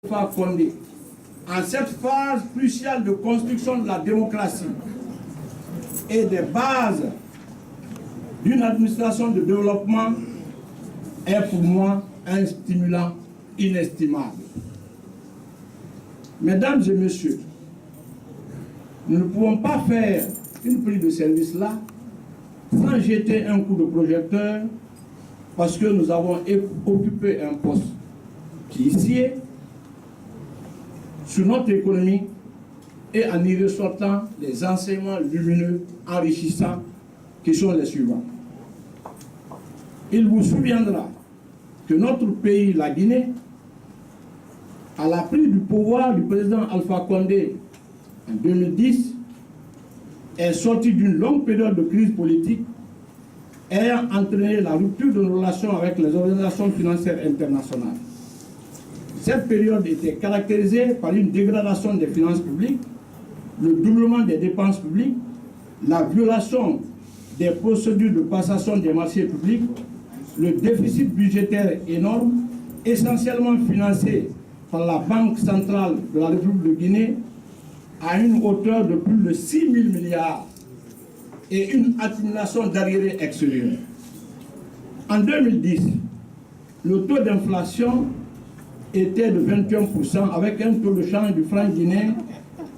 Alpha Condé, en cette phase cruciale de construction de la démocratie et des bases d'une administration de développement, est pour moi un stimulant inestimable. Mesdames et messieurs, nous ne pouvons pas faire une prise de service là sans jeter un coup de projecteur parce que nous avons occupé un poste qui ici est sur notre économie et en y ressortant les enseignements lumineux, enrichissants, qui sont les suivants. Il vous souviendra que notre pays, la Guinée, à la prise du pouvoir du président Alpha Condé en 2010, est sorti d'une longue période de crise politique ayant entraîné la rupture de nos relations avec les organisations financières internationales. Cette période était caractérisée par une dégradation des finances publiques, le doublement des dépenses publiques, la violation des procédures de passation des marchés publics, le déficit budgétaire énorme, essentiellement financé par la Banque centrale de la République de Guinée à une hauteur de plus de 6 000 milliards et une accumulation d'arriérés extérieurs. En 2010, le taux d'inflation était de 21% avec un taux de change du franc guinéen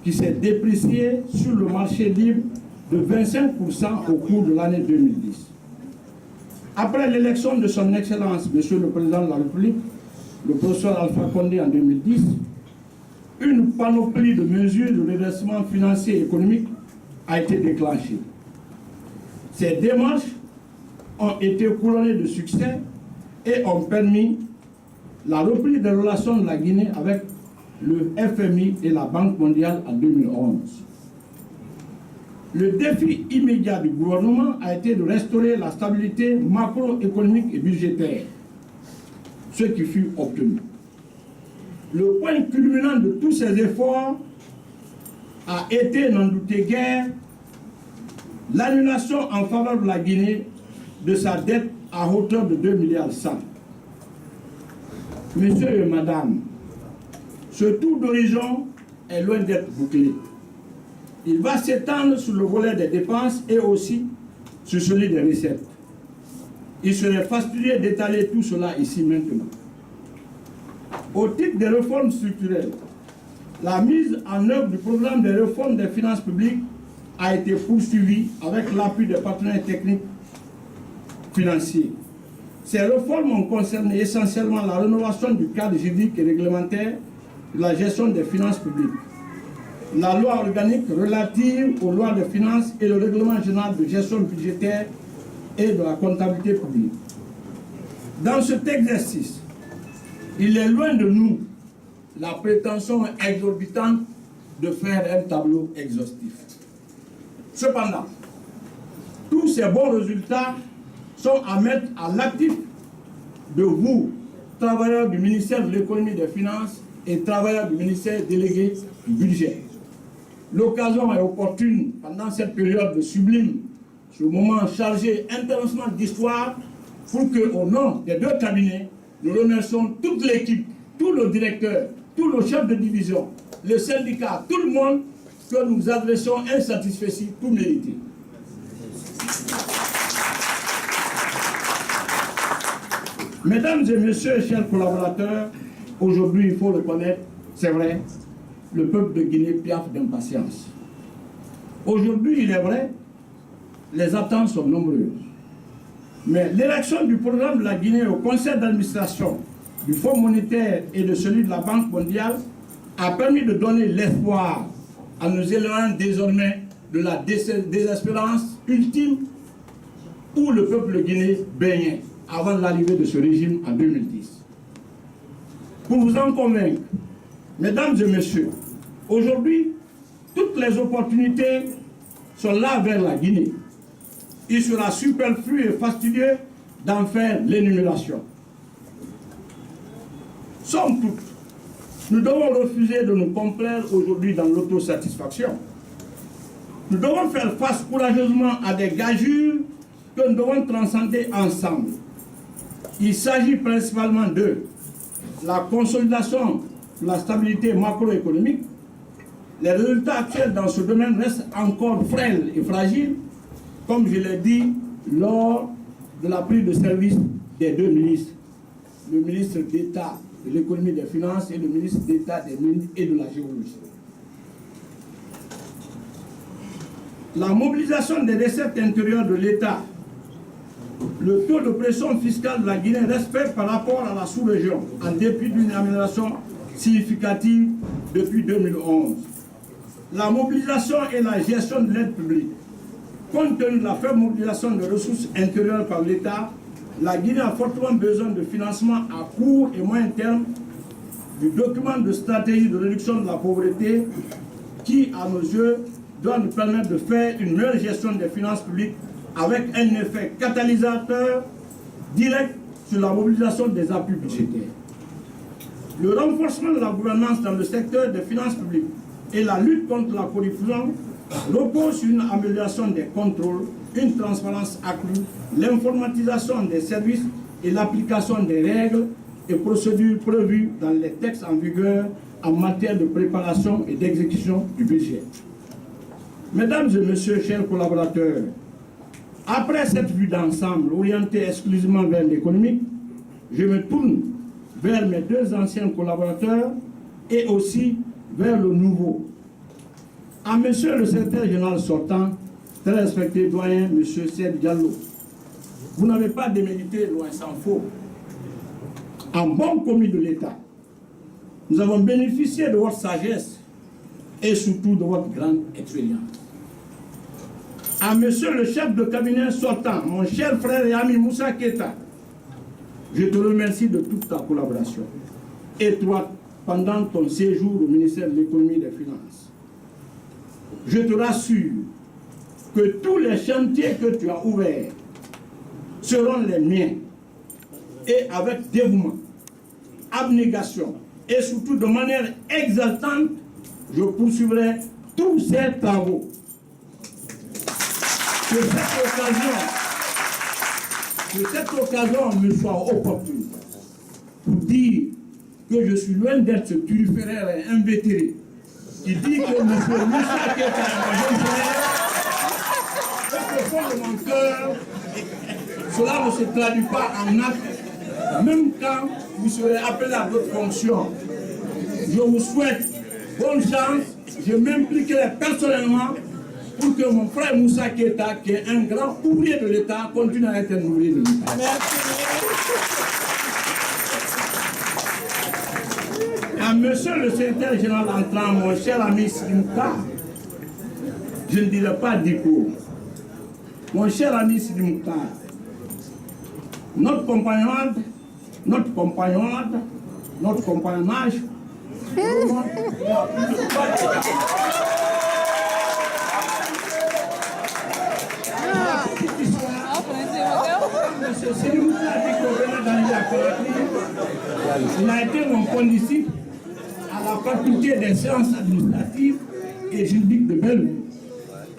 qui s'est déprécié sur le marché libre de 25% au cours de l'année 2010. Après l'élection de son Excellence, Monsieur le Président de la République, le professeur Alpha Condé en 2010, une panoplie de mesures de redressement financier et économique a été déclenchée. Ces démarches ont été couronnées de succès et ont permis la reprise des relations de la Guinée avec le FMI et la Banque mondiale en 2011. Le défi immédiat du gouvernement a été de restaurer la stabilité macroéconomique et budgétaire, ce qui fut obtenu. Le point culminant de tous ces efforts a été, n'en doutez guère, l'annulation en faveur de la Guinée de sa dette à hauteur de 2,1 milliards. Messieurs et madame, ce tour d'horizon est loin d'être bouclé. Il va s'étendre sur le volet des dépenses et aussi sur celui des recettes. Il serait fastidieux d'étaler tout cela ici maintenant. Au titre des réformes structurelles, la mise en œuvre du programme de réforme des finances publiques a été poursuivie avec l'appui des partenaires techniques financiers. Ces réformes ont concerné essentiellement la rénovation du cadre juridique et réglementaire de la gestion des finances publiques, la loi organique relative aux lois de finances et le règlement général de gestion budgétaire et de la comptabilité publique. Dans cet exercice, il est loin de nous la prétention exorbitante de faire un tableau exhaustif. Cependant, tous ces bons résultats sont à mettre à l'actif de vous, travailleurs du ministère de l'économie et des finances et travailleurs du ministère délégué du budget. L'occasion est opportune pendant cette période de sublime, ce moment chargé internationalement d'histoire, pour que, au nom des deux cabinets, nous remercions toute l'équipe, tous nos directeurs, tous nos chefs de division, les syndicats, tout le monde, que nous adressons un satisfecit tout mérité. Mesdames et messieurs, chers collaborateurs, aujourd'hui, il faut reconnaître, c'est vrai, le peuple de Guinée piaffe d'impatience. Aujourd'hui, il est vrai, les attentes sont nombreuses. Mais l'élection du programme de la Guinée au conseil d'administration du Fonds monétaire et de celui de la Banque mondiale a permis de donner l'espoir à nos éléments désormais de la désespérance ultime où le peuple guinéen baignait avant l'arrivée de ce régime en 2010. Pour vous en convaincre, mesdames et messieurs, aujourd'hui, toutes les opportunités sont là vers la Guinée. Il sera superflu et fastidieux d'en faire l'énumération. Somme toute, nous devons refuser de nous complaire aujourd'hui dans l'autosatisfaction. Nous devons faire face courageusement à des gageures que nous devons transcender ensemble. Il s'agit principalement de la consolidation la stabilité macroéconomique, les résultats actuels dans ce domaine restent encore frêles et fragiles, comme je l'ai dit lors de la prise de service des deux ministres, le ministre d'État de l'économie et des finances et le ministre d'État des mines et de la géologie. La mobilisation des recettes intérieures de l'État, le taux de pression fiscale de la Guinée reste faible par rapport à la sous-région, en dépit d'une amélioration significative depuis 2011. La mobilisation et la gestion de l'aide publique. Compte tenu de la faible mobilisation de ressources intérieures par l'État, la Guinée a fortement besoin de financement à court et moyen terme du document de stratégie de réduction de la pauvreté qui, à nos yeux, doit nous permettre de faire une meilleure gestion des finances publiques avec un effet catalysateur direct sur la mobilisation des appuis budgétaires. Le renforcement de la gouvernance dans le secteur des finances publiques et la lutte contre la corruption repose sur une amélioration des contrôles, une transparence accrue, l'informatisation des services et l'application des règles et procédures prévues dans les textes en vigueur en matière de préparation et d'exécution du budget. Mesdames et messieurs, chers collaborateurs, après cette vue d'ensemble orientée exclusivement vers l'économique, je me tourne vers mes deux anciens collaborateurs et aussi vers le nouveau. À monsieur le secrétaire général sortant, très respecté doyen, monsieur Sed Diallo, vous n'avez pas démérité, loin s'en faut. En bon commis de l'État, nous avons bénéficié de votre sagesse et surtout de votre grande expérience. À monsieur le chef de cabinet sortant, mon cher frère et ami Moussa Keita, je te remercie de toute ta collaboration étroite pendant ton séjour au ministère de l'économie et des finances. Je te rassure que tous les chantiers que tu as ouverts seront les miens et avec dévouement, abnégation et surtout de manière exaltante, je poursuivrai tous ces travaux. Que cette occasion me soit opportune pour dire que je suis loin d'être ce turiféraire invétéré qui dit que M. Moussa Keita est un jeune frère, au fond de mon cœur, cela ne se traduit pas en acte, même quand vous serez appelé à d'autres fonctions. Je vous souhaite bonne chance, je m'impliquerai personnellement pour que mon frère Moussa Keita, qui est un grand ouvrier de l'État, continue à être un ouvrier de l'État. À monsieur le secrétaire général entrant, mon cher ami Slimka, je ne dirai pas Diko. Mon cher ami Slimka, notre compagnonnage, il a été mon condisciple à la faculté des sciences administratives et juridiques de Belleville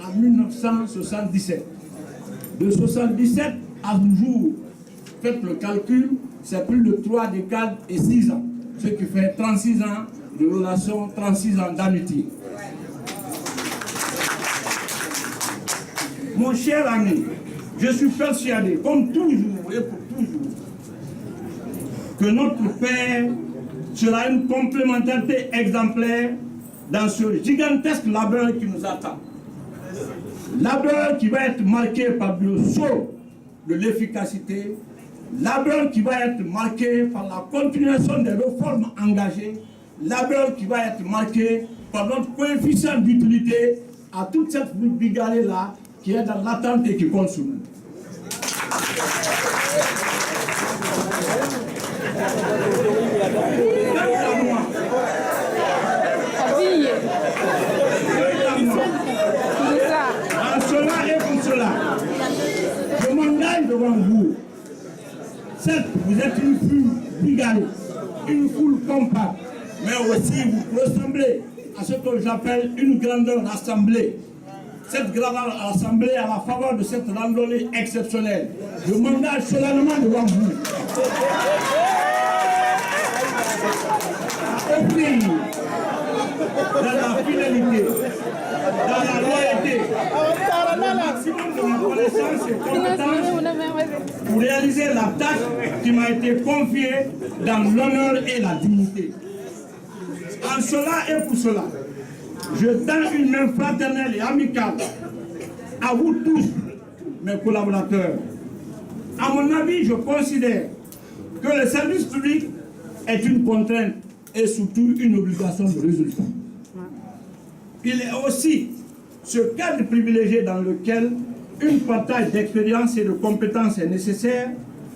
en 1977. De 1977 à ce jour, faites le calcul, c'est plus de 3 décades et 6 ans, ce qui fait 36 ans de relation, 36 ans d'amitié. Mon cher ami, je suis persuadé, comme toujours et pour toujours, que notre Père sera une complémentarité exemplaire dans ce gigantesque labeur qui nous attend. Labeur qui va être marqué par le saut de l'efficacité, labeur qui va être marqué par la continuation des réformes engagées, labeur qui va être marqué par notre coefficient d'utilité à toute cette bigarrée-là qui est dans l'attente et qui compte sur nous. En cela et pour cela, je m'engage devant vous. Certes, vous êtes une foule bigarrée, une foule compacte, mais aussi vous ressemblez à ce que j'appelle une grandeur assemblée. Cette grandeur assemblée à la faveur de cette randonnée exceptionnelle. Je m'engage solennellement devant vous. offrir dans la fidélité, dans la loyauté, le maximum de ma connaissance et compétences pour réaliser la tâche qui m'a été confiée dans l'honneur et la dignité. En cela et pour cela, je tends une main fraternelle et amicale à vous tous, mes collaborateurs. À mon avis, je considère que le service public est une contrainte et surtout une obligation de résultat. Il est aussi ce cadre privilégié dans lequel une partage d'expérience et de compétences est nécessaire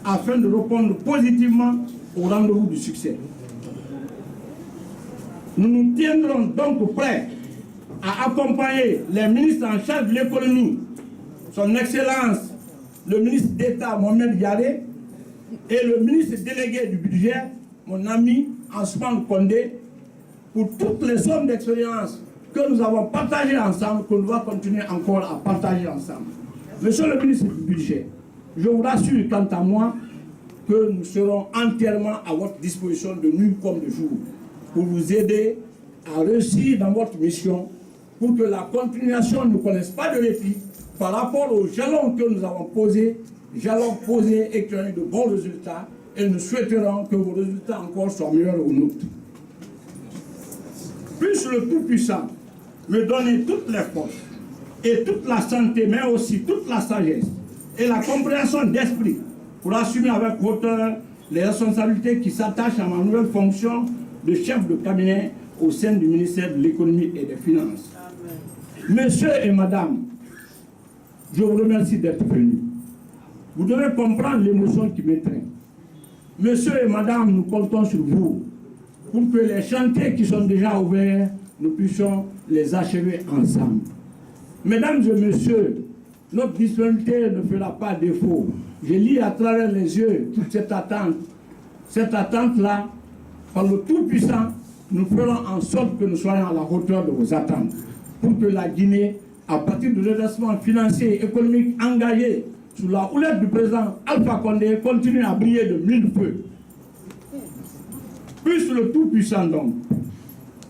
afin de répondre positivement au rendez-vous du succès. Nous nous tiendrons donc prêts à accompagner les ministres en charge de l'économie, son Excellence, le ministre d'État Mohamed Yare, et le ministre délégué du budget, mon ami Ousmane Condé, pour toutes les sommes d'expérience que nous avons partagées ensemble, que nous allons continuer encore à partager ensemble. Monsieur le ministre du budget, je vous rassure quant à moi que nous serons entièrement à votre disposition de nuit comme de jour pour vous aider à réussir dans votre mission, pour que la continuation ne connaisse pas de répit par rapport aux jalons que nous avons posés, jalons posés et qui ont eu de bons résultats, et nous souhaiterons que vos résultats encore soient meilleurs aux nôtres. Puisse le Tout-Puissant me donner toutes les forces et toute la santé, mais aussi toute la sagesse et la compréhension d'esprit pour assumer avec hauteur les responsabilités qui s'attachent à ma nouvelle fonction de chef de cabinet au sein du ministère de l'économie et des finances. Amen. Messieurs et madame, je vous remercie d'être venus. Vous devez comprendre l'émotion qui m'étreint. Messieurs et madame, nous comptons sur vous pour que les chantiers qui sont déjà ouverts, nous puissions les achever ensemble. Mesdames et messieurs, notre disponibilité ne fera pas défaut. Je lis à travers les yeux toute cette attente. Cette attente-là, par le Tout-Puissant, nous ferons en sorte que nous soyons à la hauteur de vos attentes. Pour que la Guinée, à partir du redressement financier et économique engagé sous la houlette du président Alpha Condé, continue à briller de mille feux. Puisse le Tout-Puissant donc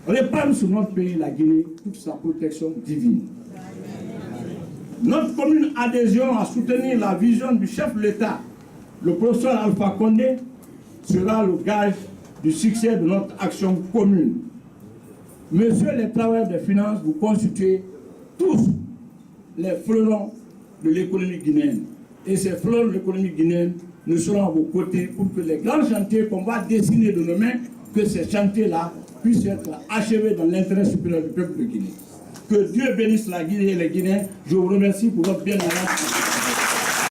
répandre sur notre pays, la Guinée, toute sa protection divine. Notre commune adhésion à soutenir la vision du chef de l'État, le professeur Alpha Condé, sera le gage du succès de notre action commune. Messieurs les travailleurs des finances, vous constituez tous les fleurons de l'économie guinéenne. Et ces fleurons de l'économie guinéenne, nous serons à vos côtés pour que les grands chantiers qu'on va dessiner de nos mains, que ces chantiers-là puissent être achevés dans l'intérêt supérieur du peuple de Guinée. Que Dieu bénisse la Guinée et les Guinéens. Je vous remercie pour votre bien-être.